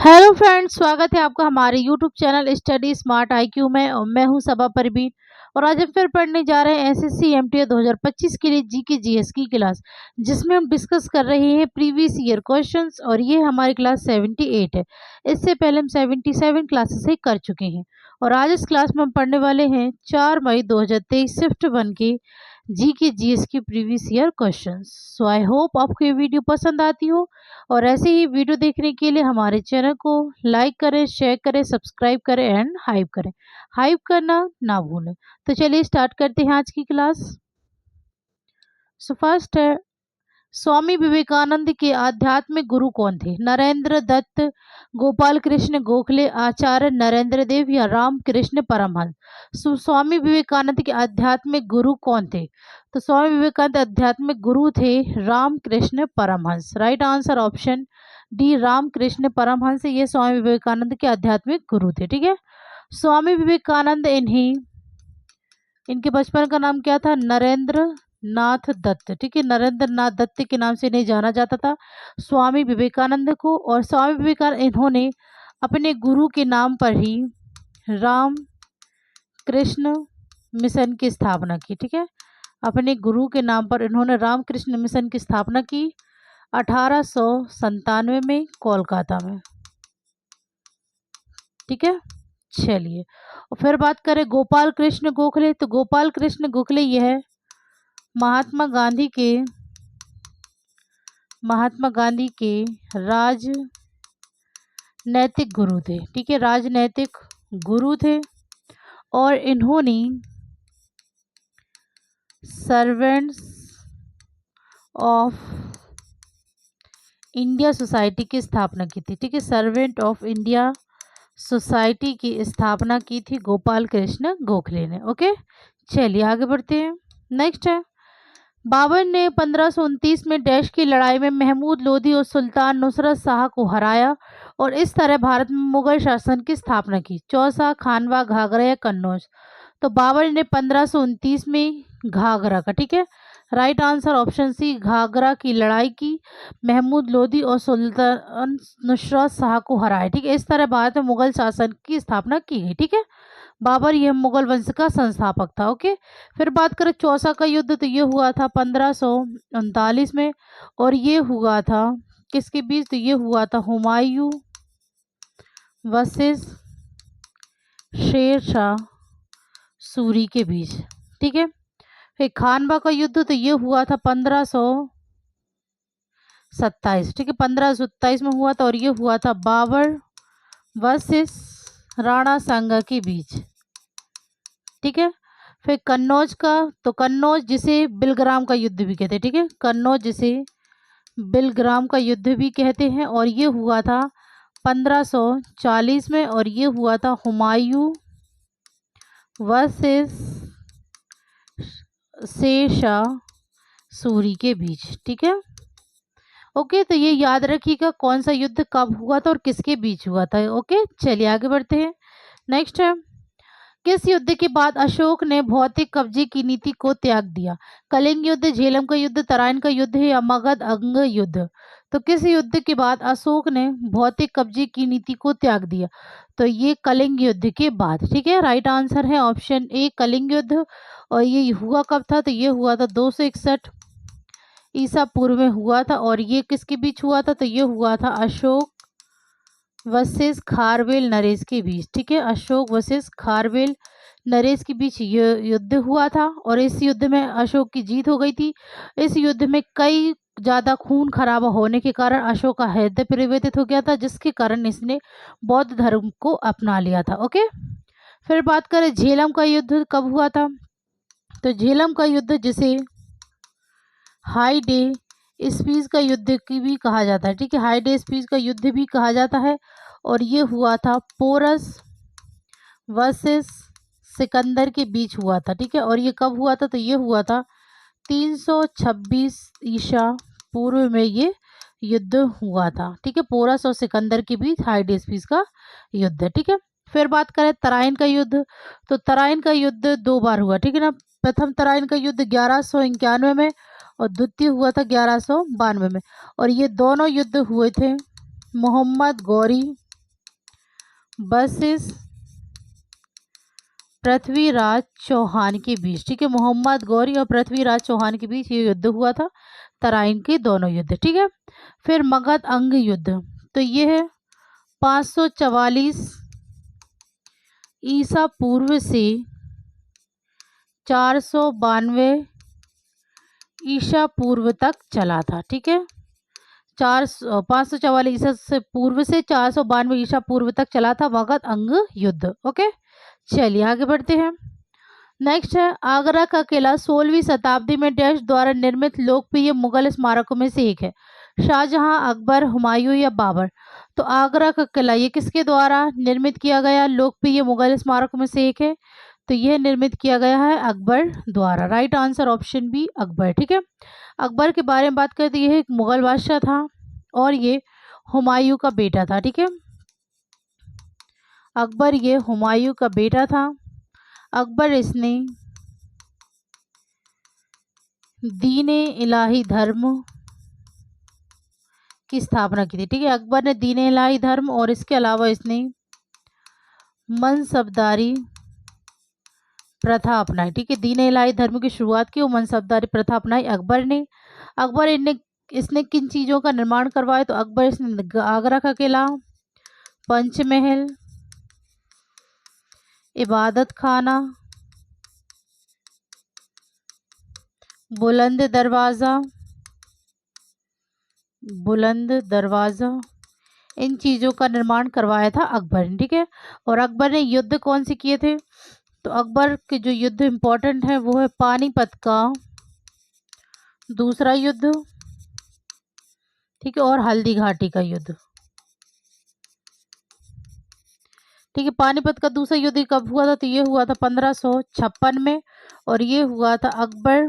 Hello friends, स्वागत है आपका हमारे YouTube channel study smart IQ में। और मैं हूं सबा परवीन। और आज हम फिर पढ़ने जा रहे हैं एसएससी एमटीए 2025 के लिए जीके जीएस की क्लास, जिसमें हम डिस्कस कर रहे हैं प्रीवियस ईयर क्वेश्चंस। और ये हमारी क्लास 78 है। इससे पहले हम 77 क्लासेस से कर चुके हैं। और आज इस क्लास में हम पढ़ने वाले हैं 4 मई 2023 शिफ्ट 1 के जीके जीएस की previous year questions. So I hope आपको ये वीडियो पसंद आती हो। और ऐसे ही वीडियो देखने के लिए हमारे चैनल को लाइक करें, शेयर करें, सब्सक्राइब करें एंड हाइप करें। हाइप करना ना भूलें। तो चलिए स्टार्ट करते हैं आज की क्लास। सो फर्स्ट है, स्वामी विवेकानंद के आध्यात्मिक गुरु कौन थे? नरेंद्र दत्त, गोपाल कृष्ण गोखले, आचार्य नरेंद्र देव या राम कृष्ण परमहंस। स्वामी विवेकानंद के आध्यात्मिक गुरु कौन थे? तो स्वामी विवेकानंद आध्यात्मिक गुरु थे Ram Krishna Paramhansa. Right answer option D, Ram Krishna Paramhansa. ये स्वामी विवेकानंद के आध्यात्मिक गुरु थे। ठीक है। स्वामी विवेकानंद इनके बचपन का नाम क्या था? नरेंद्र नाथ दत्त। ठीक है, नरेंद्र नाथ दत्त के नाम से नहीं जाना जाता था स्वामी विवेकानंद को। और स्वामी विवेकानंद इन्होंने अपने गुरु के नाम पर ही राम कृष्ण मिशन की स्थापना की। ठीक है, अपने गुरु के नाम पर इन्होंने राम कृष्ण मिशन की स्थापना की 1897 में कोलकाता में। ठीक है, चलिए। और फिर बात करें गोपाल कृष्ण गोखले, तो गोपाल कृष्ण गोखले यह महात्मा गांधी के राजनैतिक गुरु थे। ठीक है, राजनैतिक गुरु थे। और इन्होंने सर्वेंट्स ऑफ इंडिया सोसाइटी की स्थापना की थी। ठीक है, सर्वेंट ऑफ इंडिया सोसाइटी की स्थापना की थी गोपाल कृष्ण गोखले ने। ओके, चलिए आगे बढ़ते हैं। नेक्स्ट है, बाबर ने 1529 में डैश की लड़ाई में महमूद लोधी और सुल्तान नुसरत शाह को हराया और इस तरह भारत में मुगल शासन की स्थापना की। चौसा, खानवा, घाघरा या कन्नौज। तो बाबर ने 1529 में घाघरा का, ठीक है, right answer option C, Ghaghra की लड़ाई की, महमूद लोधी और सुल्तान नुसरत शाह को हराया। ठीक है, इस तरह भारत में मुगल शासन की स्थापना की गई। ठीक है, बाबर यह मुगल वंश का संस्थापक था। ओके, फिर बात करें चौसा का युद्ध, तो ये हुआ था 1539 में। और ये हुआ था किसके बीच? तो ये हुआ था हुमायूं वर्सेस शेर शाह सूरी के बीच। ठीक है, फिर खानवा का युद्ध, तो ये हुआ था 1527। ठीक है, 1527 में हुआ था। और ये हुआ था बाबर वर्सेस राणा सांगा के बीच। ठीक है, फिर कन्नौज का, तो कन्नौज जिसे बिलग्राम का युद्ध भी कहते हैं। ठीक है, कन्नौज जिसे बिलग्राम का युद्ध भी कहते हैं। और ये हुआ था 1540 में। और ये हुआ था हुमायूं वर्सेस शेर शाह सूरी के बीच। ठीक है, ओके, तो ये याद रखिएगा कौन सा युद्ध कब हुआ था और किसके बीच हुआ था। ओके, चलिए आगे बढ़ते हैं। नेक्स्ट है, किस युद्ध के बाद अशोक ने भौतिक कब्जे की नीति को त्याग दिया? कलिंग युद्ध, झेलम का युद्ध, तराइन का युद्ध या मगध अंग युद्ध। तो किस युद्ध के बाद अशोक ने भौतिक कब्जे की नीति को त्याग दिया? तो ये कलिंग युद्ध के बाद। ठीक है, राइट आंसर है ऑप्शन ए, कलिंग युद्ध। और ये हुआ कब था? तो ये हुआ था 261 ईसा पूर्व में हुआ था। और ये किसके बीच हुआ था? तो ये हुआ था अशोक वर्सेस खारवेल नरेश के बीच। ठीक है, अशोक वर्सेस खारवेल नरेश के बीच ये युद्ध हुआ था। और इस युद्ध में अशोक की जीत हो गई थी। इस युद्ध में कई ज़्यादा खून खराबा होने के कारण अशोक का हृदय परिवर्तित हो गया था, जिसके कारण इसने बौद्ध धर्म को अपना लिया था। ओके, फिर बात करें झेलम का युद्ध कब हुआ था? तो झेलम का युद्ध जिसे हाई डे स्पीच का युद्ध की भी कहा जाता है। ठीक है, हाई डे स्पीच का युद्ध भी कहा जाता है। और ये हुआ था पोरस वर्सेस सिकंदर के बीच हुआ था। ठीक है, और ये कब हुआ था? तो ये हुआ था 326 ईसा पूर्व में ये युद्ध हुआ था। ठीक है, पोरस और सिकंदर के बीच हाई डे स्पीच का युद्ध है। ठीक है, फिर बात करें तराइन का युद्ध, तो तराइन का युद्ध 2 बार हुआ। ठीक है ना, प्रथम तराइन का युद्ध 1191 में और द्वितीय हुआ था 1192 में। और ये दोनों युद्ध हुए थे मोहम्मद गौरी वर्सेस पृथ्वीराज चौहान के बीच, ठीक है। मोहम्मद गौरी और पृथ्वीराज चौहान के बीच ये युद्ध हुआ था, तराइन के दोनों युद्ध, ठीक है। फिर मगध अंग युद्ध, तो ये है 544 ईसा पूर्व से 492 ईसा पूर्व तक चला था, ठीक है। 544 ईसा से पूर्व से 492 ईसा पूर्व तक चला था मगध अंग युद्ध। ओके, चलिए आगे बढ़ते हैं। नेक्स्ट है आगरा का किला 16वीं शताब्दी में डैश द्वारा निर्मित लोकप्रिय मुगल स्मारकों में से एक है। शाहजहां, अकबर, हुमायूं या बाबर। तो आगरा का किला ये किसके द्वारा निर्मित किया गया लोकप्रिय मुगल स्मारकों में से एक है, तो यह निर्मित किया गया है अकबर द्वारा। Right answer option B Akbar, ठीक है। अकबर के बारे में बात करें तो यह एक मुगल बादशाह था और ये हुमायूं का बेटा था, ठीक है। अकबर ये हुमायूं का बेटा था। अकबर इसने दीन-ए इलाही धर्म की स्थापना की थी, ठीक है। अकबर ने दीन-ए इलाही धर्म और इसके अलावा इसने मनसबदारी प्रथा अपनाई, ठीक है। दीन-ए इलाही धर्म की शुरुआत की और मनसबदारी प्रथा अपनाई अकबर ने। अकबर इसने किन चीज़ों का निर्माण करवाया, तो अकबर इसने आगरा का किला, पंचमहल, इबादत खाना, बुलंद दरवाज़ा, इन चीज़ों का निर्माण करवाया था अकबर ने, ठीक है। और अकबर ने युद्ध कौन से किए थे, तो अकबर के जो युद्ध इम्पोर्टेंट है वो है पानीपत का दूसरा युद्ध, ठीक है, और हल्दी घाटी का युद्ध, ठीक है। पानीपत का दूसरा युद्ध कब हुआ था, तो ये हुआ था 1556 में और ये हुआ था अकबर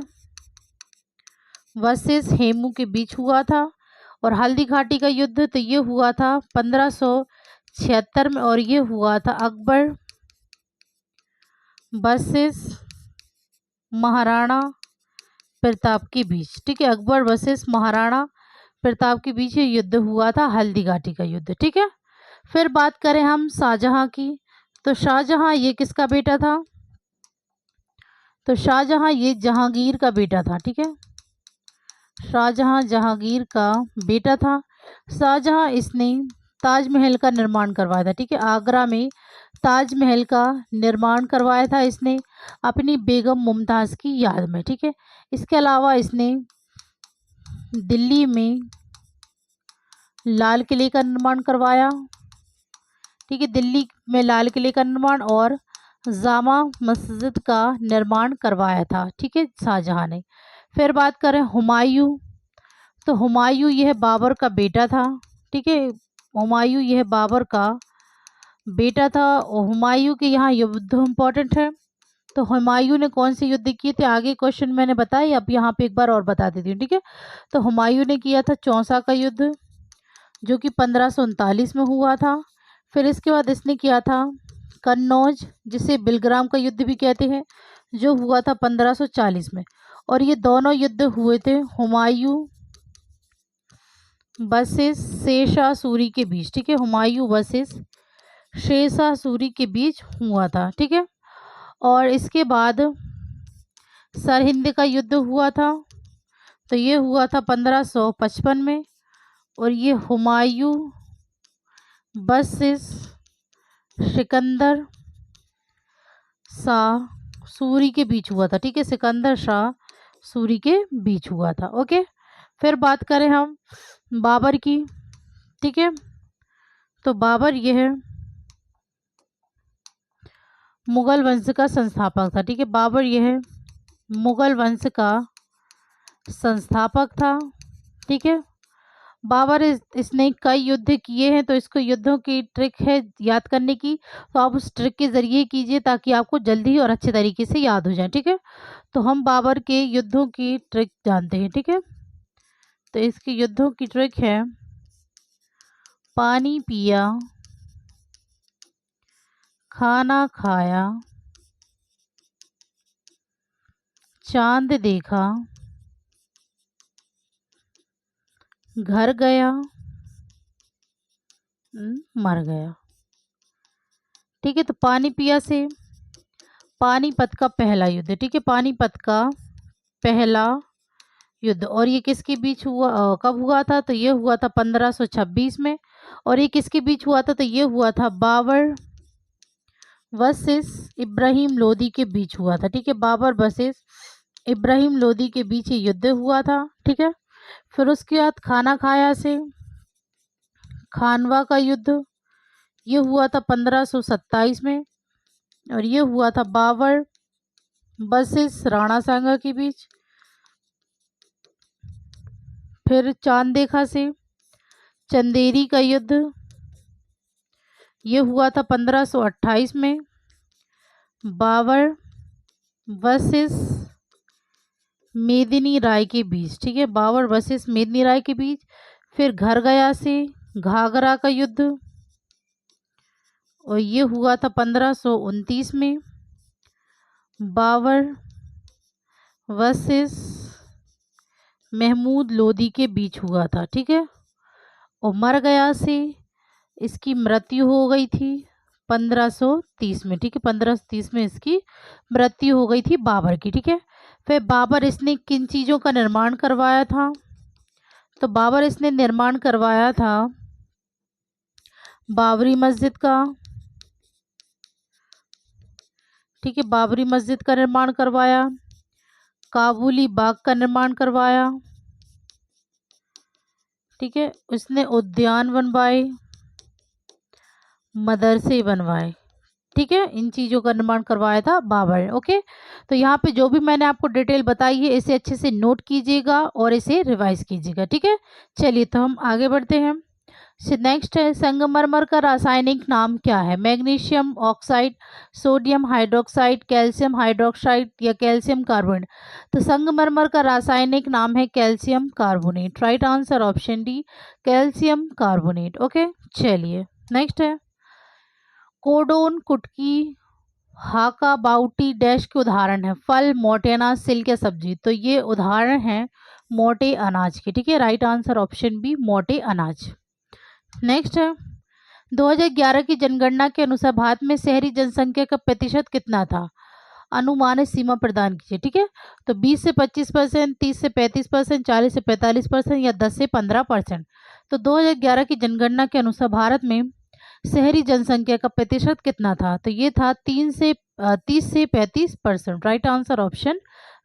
वर्सेस हेमू के बीच हुआ था। और हल्दी घाटी का युद्ध तो ये हुआ था 1576 में और ये हुआ था अकबर वर्सेस महाराणा प्रताप के बीच, ठीक है। अकबर वर्सेस महाराणा प्रताप के बीच ये युद्ध हुआ था, हल्दी घाटी का युद्ध, ठीक है। फिर बात करें हम शाहजहां की, तो शाहजहां ये किसका बेटा था, तो शाहजहां ये जहांगीर का बेटा था, ठीक है। शाहजहां जहांगीर का बेटा था। शाहजहां इसने ताजमहल का निर्माण करवाया था, ठीक है। आगरा में ताजमहल का निर्माण करवाया था इसने अपनी बेगम मुमताज़ की याद में, ठीक है। इसके अलावा इसने दिल्ली में लाल किले का निर्माण करवाया, ठीक है। दिल्ली में लाल किले का निर्माण और जामा मस्जिद का निर्माण करवाया था, ठीक है, शाहजहां ने। फिर बात करें हुमायूं, तो हुमायूं यह बाबर का बेटा था, ठीक है। हुमायूं यह बाबर का बेटा था और हुमायूं के यहाँ युद्ध इम्पोर्टेंट है। तो हुमायूं ने कौन से युद्ध किए थे, आगे क्वेश्चन मैंने बताया, अब यहाँ पे एक बार और बता देती हूँ, ठीक है। तो हुमायूं ने किया था चौसा का युद्ध जो कि 1539 में हुआ था। फिर इसके बाद इसने किया था कन्नौज जिसे बिलग्राम का युद्ध भी कहते हैं, जो हुआ था 1540 में। और ये दोनों युद्ध हुए थे हुमायूं वर्सेस शेरशाह सूरी के बीच, ठीक है। हुमायूं वर्सेस शेरशाह सूरी के बीच हुआ था, ठीक है। और इसके बाद सरहिंद का युद्ध हुआ था, तो ये हुआ था 1555 में और ये हुमायूं वर्सेस सिकंदर शाह सूरी के बीच हुआ था, ठीक है। सिकंदर शाह सूरी के बीच हुआ था। ओके, फिर बात करें हम बाबर की, ठीक है। तो बाबर यह मुगल वंश का संस्थापक था, ठीक है। बाबर यह मुगल वंश का संस्थापक था, ठीक है। बाबर इसने कई युद्ध किए हैं, तो इसको युद्धों की ट्रिक है याद करने की, तो आप उस ट्रिक के ज़रिए कीजिए ताकि आपको जल्दी और अच्छे तरीके से याद हो जाए, ठीक है। तो हम बाबर के युद्धों की ट्रिक जानते हैं, ठीक है। तो इसकी युद्धों की ट्रिक है पानी पिया, खाना खाया, चांद देखा, घर गया, मर गया। ठीक है। तो पानीपिया से पानीपत का पहला युद्ध, ठीक है, पानीपत का पहला युद्ध। और ये किसके बीच हुआ, कब हुआ था? तो ये हुआ था 1526 में। और ये किसके बीच हुआ था? तो ये हुआ था बाबर वर्सेस इब्राहिम लोदी के बीच हुआ था, ठीक है, बाबर वर्सेस इब्राहिम लोदी के बीच ये युद्ध हुआ था, ठीक है। फिर उसके बाद खाना खाया से खानवा का युद्ध, ये हुआ था 1527 में। और ये हुआ था बाबर वर्सेस राणा सांगा के बीच। फिर चांद देखा से चंदेरी का युद्ध, ये हुआ था 1528 में, बाबर वर्सेस मेदिनी राय के बीच, ठीक है, बाबर वर्सेस मेदिनी राय के बीच। फिर घर गया से घाघरा का युद्ध, और ये हुआ था 1529 में, बाबर वर्सेस महमूद लोदी के बीच हुआ था, ठीक है। और मर गया से इसकी मृत्यु हो गई थी 1530 में, ठीक है, 1530 में इसकी मृत्यु हो गई थी बाबर की, ठीक है। फिर बाबर इसने किन चीज़ों का निर्माण करवाया था? तो बाबर इसने निर्माण करवाया था बाबरी मस्जिद का, ठीक है, बाबरी मस्जिद का निर्माण करवाया, काबुली बाग का निर्माण करवाया, ठीक है, उसने उद्यान बनवाए, मदरसे बनवाए, ठीक है, इन चीज़ों का निर्माण करवाया था बाबर। ओके, तो यहाँ पे जो भी मैंने आपको डिटेल बताई है इसे अच्छे से नोट कीजिएगा और इसे रिवाइज कीजिएगा, ठीक है। चलिए तो हम आगे बढ़ते हैं। नेक्स्ट है, संगमरमर का रासायनिक नाम क्या है? Magnesium oxide, sodium hydroxide, calcium hydroxide या कैल्शियम कार्बोनेट? तो संगमरमर का रासायनिक नाम है calcium carbonate. Right answer option D, calcium carbonate. Okay, चलिए नेक्स्ट है, कोडोन, कुटकी, हाका, बाउटी डैश के उदाहरण है? फल, मोटे अनाज, सिल्क या सब्जी? तो ये उदाहरण है मोटे अनाज के, ठीक है। राइट आंसर ऑप्शन बी, मोटे अनाज। नेक्स्ट है, 2011 की जनगणना के अनुसार भारत में शहरी जनसंख्या का प्रतिशत कितना था? अनुमानित सीमा प्रदान कीजिए, ठीक है। तो 20 से 25%, 30 से 35%, 40 से 45% या 10 से 15%? तो 2011 की जनगणना के अनुसार भारत में शहरी जनसंख्या का प्रतिशत कितना था? तो ये था 30 से 35%। Right answer option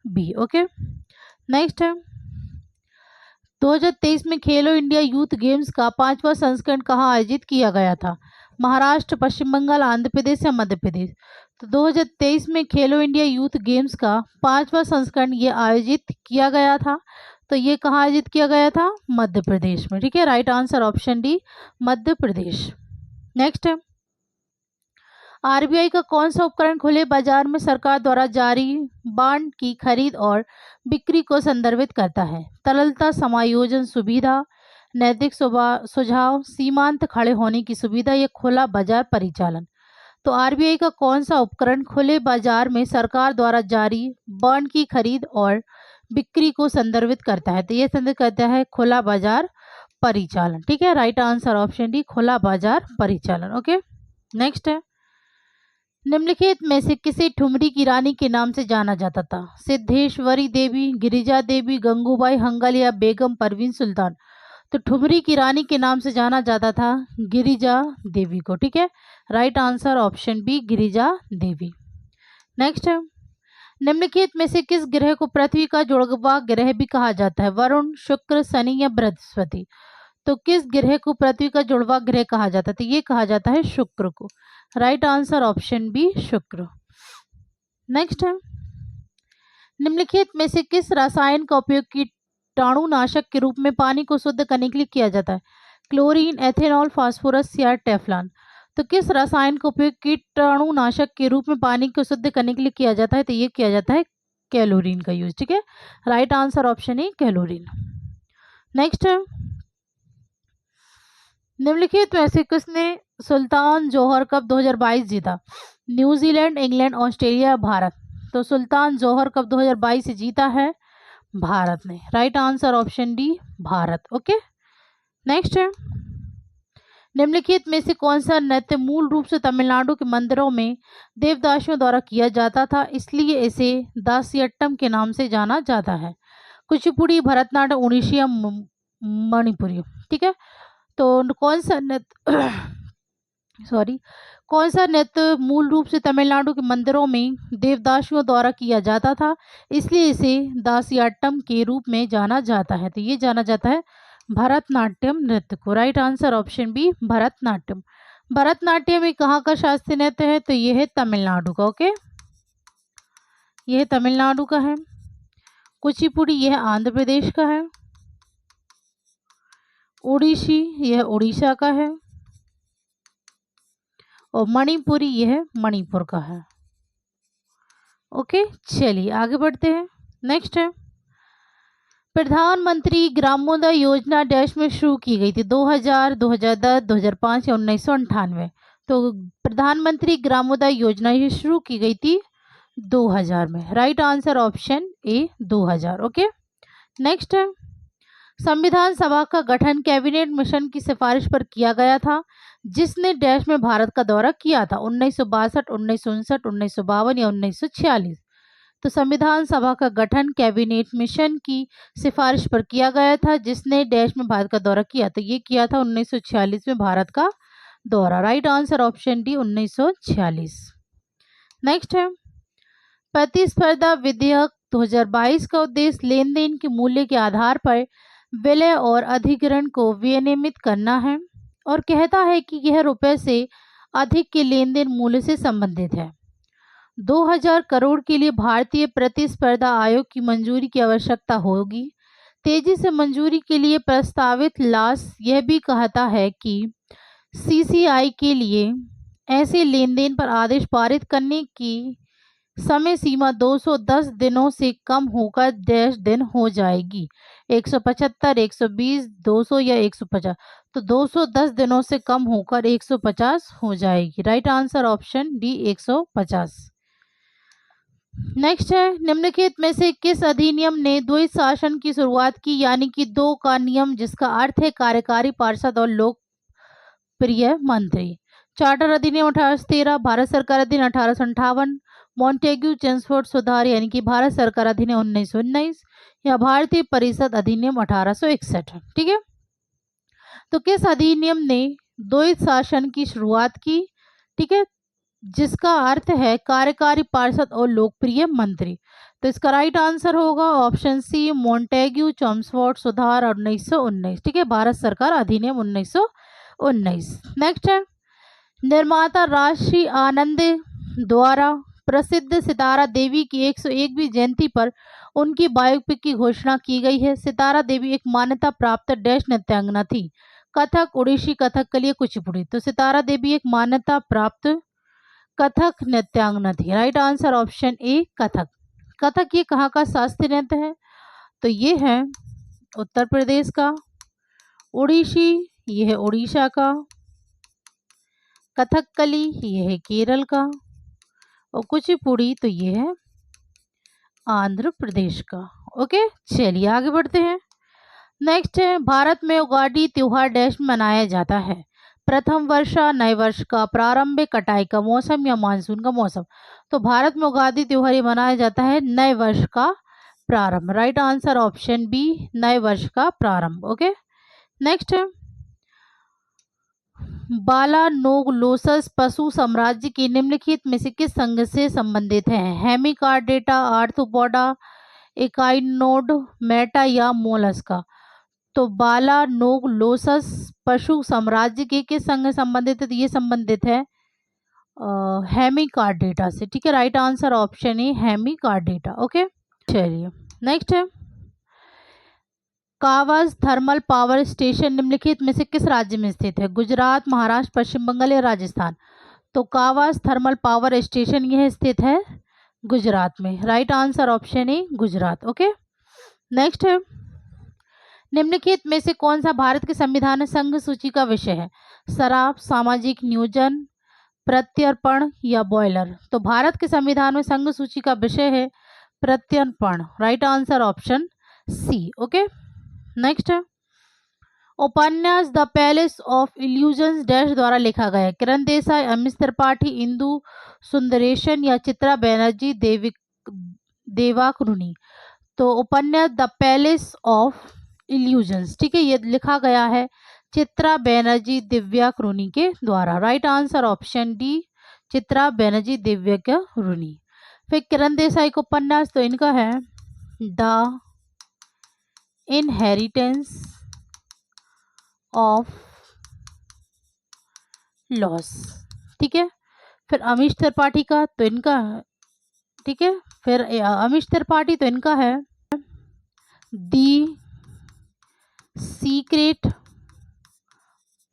B. Okay, next है, 2023 में खेलो इंडिया यूथ गेम्स का 5वां संस्करण कहाँ आयोजित किया गया था? महाराष्ट्र, पश्चिम बंगाल, आंध्र प्रदेश या मध्य प्रदेश? तो 2023 में खेलो इंडिया यूथ गेम्स का 5वां संस्करण ये आयोजित किया गया था। तो ये कहाँ आयोजित किया गया था? मध्य प्रदेश में, ठीक है। Right answer option D, Madhya Pradesh. Next है, आरबीआई का कौन सा उपकरण खुले बाजार में सरकार द्वारा जारी बॉन्ड की खरीद और बिक्री को संदर्भित करता है? तरलता समायोजन सुविधा, नैतिक सुझाव, सीमांत खड़े होने की सुविधा या खुला बाजार परिचालन? तो आरबीआई का कौन सा उपकरण खुले बाजार में सरकार द्वारा जारी बॉन्ड की खरीद और बिक्री को संदर्भित करता है? तो ये संदर्भित करता है खुला बाजार परिचालन, ठीक है। राइट आंसर ऑप्शन डी, खुला बाजार परिचालन। ओके, नेक्स्ट है, निम्नलिखित में से किसे ठुमरी की रानी के नाम से जाना जाता था? सिद्धेश्वरी देवी, गिरिजा देवी, गंगूबाई हंगल या बेगम परवीन सुल्तान? तो ठुमरी की रानी के नाम से जाना जाता था गिरिजा देवी को, ठीक है। Right answer option B, Girija Devi. Next है, निम्नलिखित में से किस ग्रह को पृथ्वी का जुड़वा ग्रह भी कहा जाता है? वरुण, शुक्र, शनि या बृहस्पति? तो किस ग्रह को पृथ्वी का जुड़वा ग्रह कहा जाता है? तो ये कहा जाता है शुक्र को। राइट आंसर ऑप्शन बी, शुक्र। नेक्स्ट है, निम्नलिखित में से किस रसायन का उपयोग कीटाणुनाशक के रूप में पानी को शुद्ध करने के लिए किया जाता है? क्लोरीन, एथेनॉल, फास्फोरस या टेफ्लॉन? तो किस रसायन का उपयोग कीटाणुनाशक के रूप में पानी को शुद्ध करने के लिए किया जाता है? तो ये किया जाता है क्लोरीन का यूज, ठीक है। Right answer option A, chlorine. Next है, निम्नलिखित में से किसने सुल्तान जौहर कप 2022 जीता? New Zealand, England, Australia, Bharat? तो सुल्तान जौहर कप 2022 जीता है भारत ने। Right answer option D, Bharat. Okay, next है, निम्नलिखित में से कौन सा नृत्य मूल रूप से तमिलनाडु के मंदिरों में देवदासियों द्वारा किया जाता था, इसलिए इसे दासियट्टम के नाम से जाना जाता है? कुचिपुड़ी, भरतनाट्यम, ओडिसी या मणिपुरी? ठीक है, तो कौन सा नृत्य सॉरी कौन सा नृत्य मूल रूप से तमिलनाडु के मंदिरों में देवदासियों द्वारा किया जाता था, इसलिए इसे दासियाट्टम के रूप में जाना जाता है? तो ये जाना जाता है भरतनाट्यम नृत्य को। Right answer option B, Bharatanatyam. Bharatanatyam एक कहाँ का शास्त्रीय नृत्य है? तो ये है तमिलनाडु का। ओके, ये है तमिलनाडु का है। कुचिपुड़ी यह आंध्र प्रदेश का है। ओडिसी यह उड़ीसा का है। और मणिपुरी यह मणिपुर का है। ओके, चलिए आगे बढ़ते हैं। नेक्स्ट है, प्रधानमंत्री ग्रामोदय योजना डैश में शुरू की गई थी? 2000, 2010, 2005 या 1998? तो प्रधानमंत्री ग्रामोदय योजना ये शुरू की गई थी 2000 में। Right answer option A, 2000। Okay, next है, संविधान सभा का गठन कैबिनेट मिशन की सिफारिश पर किया गया था, जिसने डैश में भारत का दौरा किया था? 1962, 1959, 1952 या 1946? तो संविधान सभा का गठन कैबिनेट मिशन की सिफारिश पर किया गया था, जिसने डैश में भारत का दौरा किया? तो ये किया था 1946 में भारत का दौरा। Right answer option D, 1946। Next है, प्रतिस्पर्धा विधेयक 2022 का उद्देश्य लेन देन के मूल्य के आधार पर विलय और अधिग्रहण को विनियमित करना है और कहता है कि यह रुपए से अधिक के लेन देन मूल्य से संबंधित है। 2000 करोड़ के लिए भारतीय प्रतिस्पर्धा आयोग की मंजूरी की आवश्यकता होगी। तेजी से मंजूरी के लिए प्रस्तावित लास यह भी कहता है कि सीसीआई के लिए ऐसे लेन देन पर आदेश पारित करने की समय सीमा 210 दिनों से कम होकर डैश दिन हो जाएगी? 175, 120, 200 या 150? तो 210 दिनों से कम होकर 150 हो जाएगी। Right answer option D, 150। Next है, निम्नलिखित में से किस अधिनियम ने द्वैत शासन की शुरुआत की, यानी कि 2 का नियम, जिसका अर्थ है कार्यकारी पार्षद और लोकप्रिय मंत्री? चार्टर अधिनियम 1813, भारत सरकार अधिनियम 1858, मॉन्टेग्यू चेम्सफोर्ड सुधार यानी कि भारत सरकार अधिनियम 1919 या भारतीय परिषद अधिनियम 1861? ठीक है, तो किस अधिनियम ने द्वैत शासन की शुरुआत की? ठीक है, जिसका अर्थ है कार्यकारी पार्षद और लोकप्रिय मंत्री? तो इसका राइट आंसर होगा ऑप्शन सी, मॉन्टेग्यू चेम्सफोर्ड सुधार 1919। ठीक है, भारत सरकार अधिनियम 1919। नेक्स्ट है, निर्माता राशि आनंद द्वारा प्रसिद्ध सितारा देवी की 101वीं जयंती पर उनकी बायोपिक की घोषणा की गई है। सितारा देवी एक मान्यता प्राप्त डैश नृत्यांगना थी? कथक, ओडिसी, कथकली या कुचिपुड़ी? तो सितारा देवी एक मान्यता प्राप्त कथक नृत्यांगना थी। Right answer option A, Kathak. Kathak ये कहाँ का शास्त्रीय नृत्य है? तो ये है उत्तर प्रदेश का। ओडिसी ये है उड़ीसा का। कथकली ये है केरल का। और कुचिपुड़ी तो ये है आंध्र प्रदेश का। ओके, चलिए आगे बढ़ते हैं। नेक्स्ट है, भारत में उगाड़ी त्योहार डैश मनाया जाता है? प्रथम वर्षा, नए वर्ष का प्रारंभ, कटाई का मौसम या मानसून का मौसम? तो भारत में उगाड़ी त्योहार मनाया जाता है नए वर्ष का प्रारंभ। राइट आंसर ऑप्शन बी, नए वर्ष का प्रारंभ। ओके, नेक्स्ट है, बालानोगलोसस पशु साम्राज्य की निम्नलिखित में से किस संघ से संबंधित है? हेमिकार्डेटा, आर्थ्रोपोडा, एकाइनोड, मेटा या मोलस्का? तो बालानोगलोसस पशु साम्राज्य के किस संघ से संबंधित है? तो ये संबंधित है हेमिकार्डेटा से। ठीक है, right answer option A, Hemichordata. Okay, चलिए नेक्स्ट है, कावास थर्मल पावर स्टेशन निम्नलिखित में से किस राज्य में स्थित है? गुजरात, महाराष्ट्र, पश्चिम बंगाल या राजस्थान? तो कावास थर्मल पावर स्टेशन यह स्थित है गुजरात में। Right answer option A, Gujarat. Okay, next है, निम्नलिखित में से कौन सा भारत के संविधान में संघ सूची का विषय है? शराब, सामाजिक नियोजन, प्रत्यर्पण या बॉयलर? तो भारत के संविधान में संघ सूची का विषय है प्रत्यर्पण। Right answer option C. Okay, next है, उपन्यास the palace of illusions dash द्वारा लिखा गया है? किरण देसाई, अमित त्रिपाठी, इंदु सुंदरेशन या चित्रा बनर्जी देवाकृनी। तो उपन्यास द पैलेस ऑफ इल्यूजन्स, ठीक है, ये लिखा गया है चित्रा बनर्जी दिव्याकृनी के द्वारा। Right answer option D, Chitra Banerjee Divakaruni. फिर किरण देसाई का उपन्यास तो इनका है द इनहेरिटेंस ऑफ लॉस, ठीक है। फिर अमीश त्रिपाठी का तो इनका, ठीक है, फिर अमीश त्रिपाठी तो इनका है दी सीक्रेट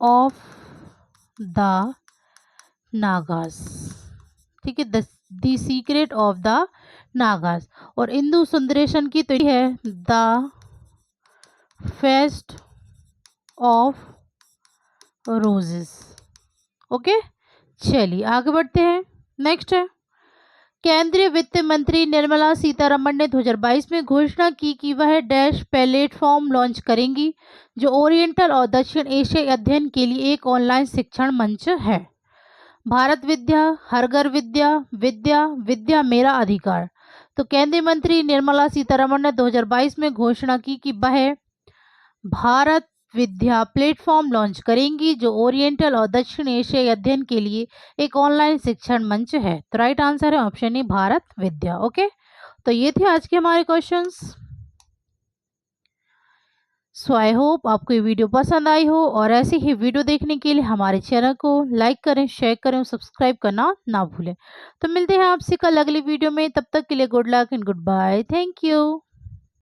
ऑफ द नागास, ठीक है, the secret of the Nagas. और इंदु सुंदरेशन की तो ये है the fest of roses. Okay, चलिए आगे बढ़ते हैं। नेक्स्ट है, केंद्रीय वित्त मंत्री निर्मला सीतारमण ने 2022 में घोषणा की कि वह डैश प्लेटफॉर्म लॉन्च करेंगी जो ओरिएंटल और दक्षिण एशियाई अध्ययन के लिए एक ऑनलाइन शिक्षण मंच है। भारत विद्या, हर घर विद्या, विद्या विद्या मेरा अधिकार। तो केंद्रीय मंत्री निर्मला सीतारमण ने 2022 में घोषणा की कि वह भारत विद्या प्लेटफॉर्म लॉन्च करेंगी जो ओरिएंटल और दक्षिण एशियाई अध्ययन के लिए एक ऑनलाइन शिक्षण मंच है। तो राइट आंसर है option A, Bharat Vidya. Okay, तो ये थे आज के हमारे क्वेश्चंस। सो आई होप आपको ये वीडियो पसंद आई हो, और ऐसी ही वीडियो देखने के लिए हमारे चैनल को लाइक करें, शेयर करें और सब्सक्राइब करना ना भूलें। तो मिलते हैं आपसे कल अगली वीडियो में, तब तक के लिए good luck and goodbye. Thank you.